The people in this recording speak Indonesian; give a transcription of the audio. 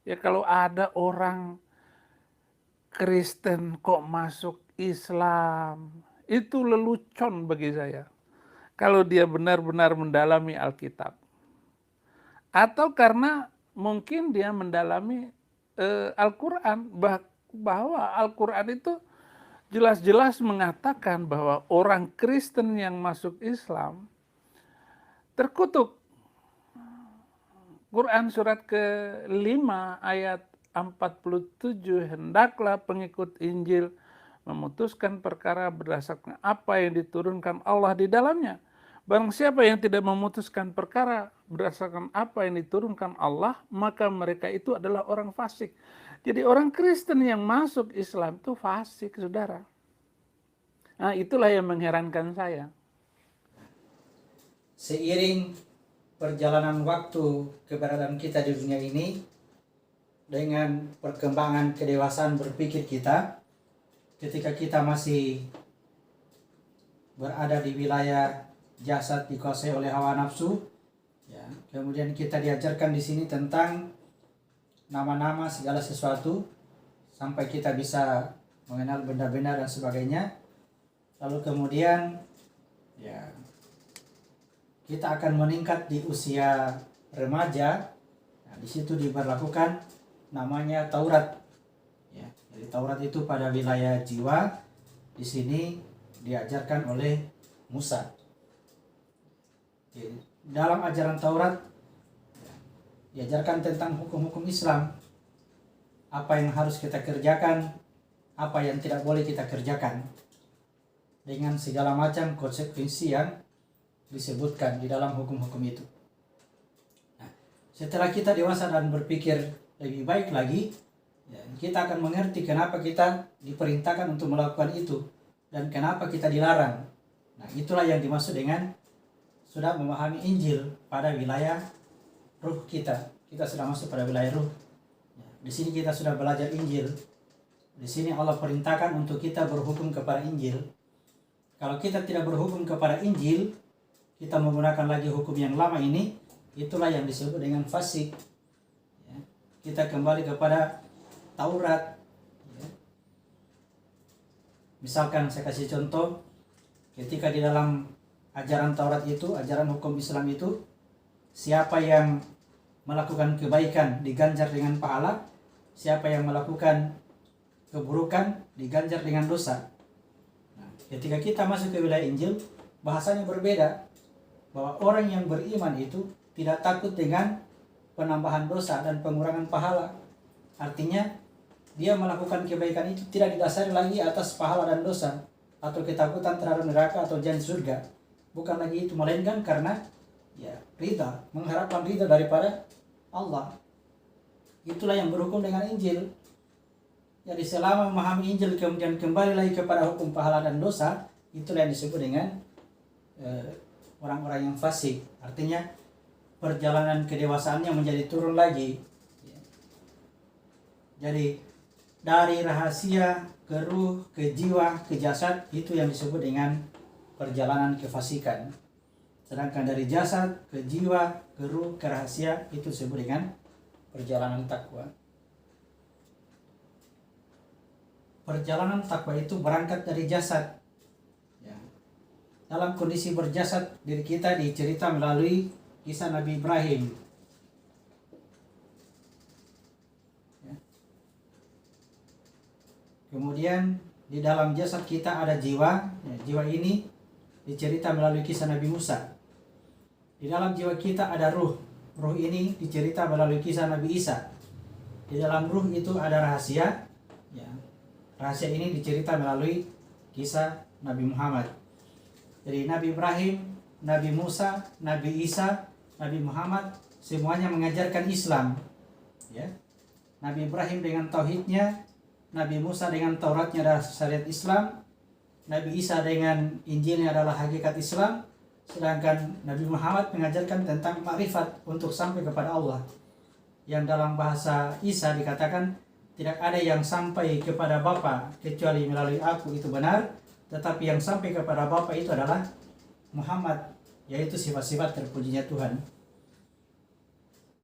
Ya kalau ada orang Kristen kok masuk Islam, itu lelucon bagi saya. Kalau dia benar-benar mendalami Alkitab. Atau karena mungkin dia mendalami Al-Quran, bahwa Al-Quran itu jelas-jelas mengatakan bahwa orang Kristen yang masuk Islam terkutuk. Quran surat ke-5 ayat 47, hendaklah pengikut Injil memutuskan perkara berdasarkan apa yang diturunkan Allah di dalamnya. Barang siapa yang tidak memutuskan perkara berdasarkan apa yang diturunkan Allah, maka mereka itu adalah orang fasik. Jadi orang Kristen yang masuk Islam itu fasik, saudara. Nah, itulah yang mengherankan saya. Seiring perjalanan waktu keberadaan kita di dunia ini, dengan perkembangan kedewasaan berpikir kita, ketika kita masih berada di wilayah jasad dikuasai oleh hawa nafsu, ya, kemudian kita diajarkan di sini tentang nama-nama segala sesuatu sampai kita bisa mengenal benda-benda dan sebagainya. Lalu kemudian ya kita akan meningkat di usia remaja. Nah, di situ diberlakukan namanya Taurat. Ya, jadi Taurat itu pada wilayah jiwa. Di sini diajarkan oleh Musa. Jadi, dalam ajaran Taurat diajarkan tentang hukum-hukum Islam. Apa yang harus kita kerjakan, apa yang tidak boleh kita kerjakan, dengan segala macam konsekuensi yang disebutkan di dalam hukum-hukum itu. Nah, setelah kita dewasa dan berpikir lebih baik lagi, ya, kita akan mengerti kenapa kita diperintahkan untuk melakukan itu dan kenapa kita dilarang. Nah, itulah yang dimaksud dengan sudah memahami Injil pada wilayah ruh kita. Kita sudah masuk pada wilayah ruh. Di sini kita sudah belajar Injil. Di sini Allah perintahkan untuk kita berhukum kepada Injil. Kalau kita tidak berhukum kepada Injil, kita menggunakan lagi hukum yang lama ini, itulah yang disebut dengan fasik. Ya. Kita kembali kepada Taurat. Ya. Misalkan saya kasih contoh, ketika di dalam ajaran Taurat itu, ajaran hukum Islam itu, siapa yang melakukan kebaikan diganjar dengan pahala, siapa yang melakukan keburukan diganjar dengan dosa. Nah, ketika kita masuk ke wilayah Injil, bahasanya berbeda, bahwa orang yang beriman itu tidak takut dengan penambahan dosa dan pengurangan pahala. Artinya dia melakukan kebaikan itu tidak didasari lagi atas pahala dan dosa atau ketakutan terhadap neraka atau janji surga. Bukan lagi itu, melainkan karena ya ridha, mengharapkan ridha daripada Allah. Itulah yang berhukum dengan Injil. Jadi selama memahami Injil kemudian kembali lagi kepada hukum pahala dan dosa, itulah yang disebut dengan orang-orang yang fasik. Artinya perjalanan kedewasaannya menjadi turun lagi. Jadi dari rahasia ke ruh, ke jiwa, ke jasad, itu yang disebut dengan perjalanan kefasikan. Sedangkan dari jasad ke jiwa, ke ruh, ke rahasia, itu disebut dengan perjalanan takwa. Perjalanan takwa itu berangkat dari jasad. Ya. Dalam kondisi berjasad, diri kita dicerita melalui kisah Nabi Ibrahim. Ya. Kemudian di dalam jasad kita ada jiwa. Ya, jiwa ini dicerita melalui kisah Nabi Musa. Di dalam jiwa kita ada ruh. Ruh ini dicerita melalui kisah Nabi Isa. Di dalam ruh itu ada rahasia. Ya. Rahasia ini dicerita melalui kisah Nabi Muhammad. Jadi Nabi Ibrahim, Nabi Musa, Nabi Isa, Nabi Muhammad, semuanya mengajarkan Islam. Ya. Nabi Ibrahim dengan tauhidnya, Nabi Musa dengan Tauratnya adalah syariat Islam, Nabi Isa dengan Injilnya adalah hakikat Islam, sedangkan Nabi Muhammad mengajarkan tentang makrifat untuk sampai kepada Allah. Yang dalam bahasa Isa dikatakan, tidak ada yang sampai kepada Bapa kecuali melalui aku, itu benar, tetapi yang sampai kepada Bapa itu adalah Muhammad, yaitu sifat-sifat terpujinya Tuhan.